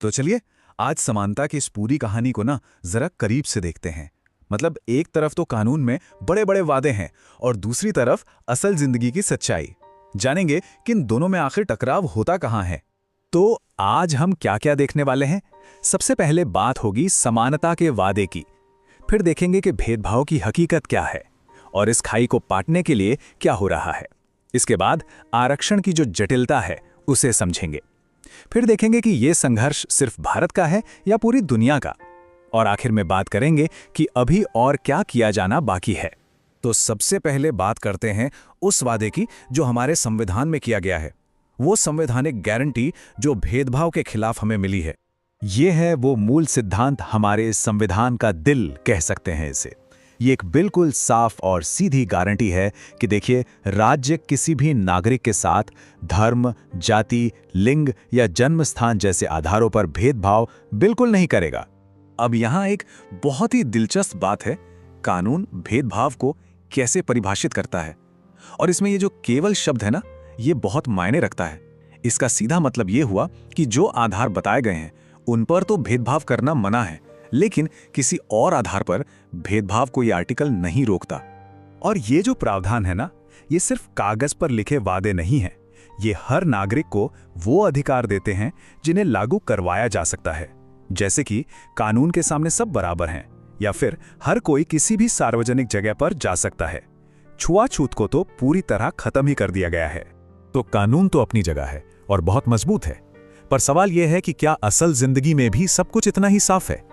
तो चलिए आज समानता की इस पूरी कहानी को ना जरा करीब से देखते हैं। मतलब एक तरफ तो कानून में बड़े बड़े वादे हैं और दूसरी तरफ असल जिंदगी की सच्चाई। जानेंगे कि इन दोनों में आखिर टकराव होता कहाँ है। तो आज हम क्या क्या देखने वाले हैं। सबसे पहले बात होगी समानता के वादे की। फिर देखेंगे कि भेदभाव की हकीकत क्या है और इस खाई को पाटने के लिए क्या हो रहा है। इसके बाद आरक्षण की जो जटिलता है उसे समझेंगे। फिर देखेंगे कि ये संघर्ष सिर्फ भारत का है या पूरी दुनिया का। और आखिर में बात करेंगे कि अभी और क्या किया जाना बाकी है। तो सबसे पहले बात करते हैं उस वादे की जो हमारे संविधान में किया गया है। वो संवैधानिक गारंटी जो भेदभाव के खिलाफ हमें मिली है। ये है वो मूल सिद्धांत, हमारे इस संविधान का दिल कह सकते हैं इसे। ये एक बिल्कुल साफ और सीधी गारंटी है कि देखिए, राज्य किसी भी नागरिक के साथ धर्म, जाति, लिंग या जन्म स्थान जैसे आधारों पर भेदभाव बिल्कुल नहीं करेगा। अब यहाँ एक बहुत ही दिलचस्प बात है, कानून भेदभाव को कैसे परिभाषित करता है। और इसमें ये जो केवल शब्द है ना, ये बहुत मायने रखता है। इसका सीधा मतलब ये हुआ कि जो आधार बताए गए हैं उन पर तो भेदभाव करना मना है, लेकिन किसी और आधार पर भेदभाव को यह आर्टिकल नहीं रोकता। और ये जो प्रावधान है ना, ये सिर्फ कागज पर लिखे वादे नहीं हैं। ये हर नागरिक को वो अधिकार देते हैं जिन्हें लागू करवाया जा सकता है। जैसे कि कानून के सामने सब बराबर हैं, या फिर हर कोई किसी भी सार्वजनिक जगह पर जा सकता है। छुआछूत को तो पूरी तरह खत्म ही कर दिया गया है। तो कानून तो अपनी जगह है और बहुत मजबूत है, पर सवाल यह है कि क्या असल जिंदगी में भी सब कुछ इतना ही साफ है।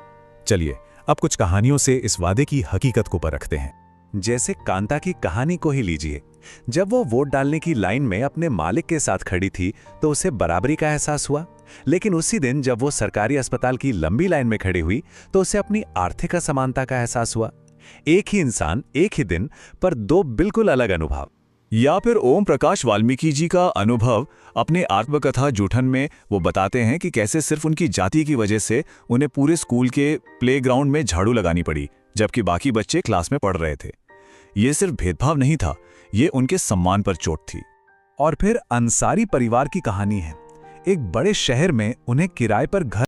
चलिए अब कुछ कहानियों से इस वादे की हकीकत को परखते हैं। जैसे कांता की कहानी को ही लीजिए। जब वो वोट डालने की लाइन में अपने मालिक के साथ खड़ी थी तो उसे बराबरी का एहसास हुआ, लेकिन उसी दिन जब वो सरकारी अस्पताल की लंबी लाइन में खड़ी हुई तो उसे अपनी आर्थिक असमानता का एहसास हुआ। एक ही इंसान, एक ही दिन, पर दो बिल्कुल अलग अनुभव। या फिर ओम प्रकाश वाल्मीकि जी का अनुभव अपने आत्मकथा जूठन में वो बताते हैं कि कैसे सिर्फ उनकी जाति की वजह से उन्हें पूरे स्कूल के प्लेग्राउंड में झाड़ू लगानी पड़ी, जबकि बाकी बच्चे क्लास में पढ़ रहे थे। ये सिर्फ भेदभाव नहीं था, ये उनके सम्मान पर चोट थी। और फिर अंसारी परिवार की कहानी है। एक बड़े शहर में उन्हें किराए पर घर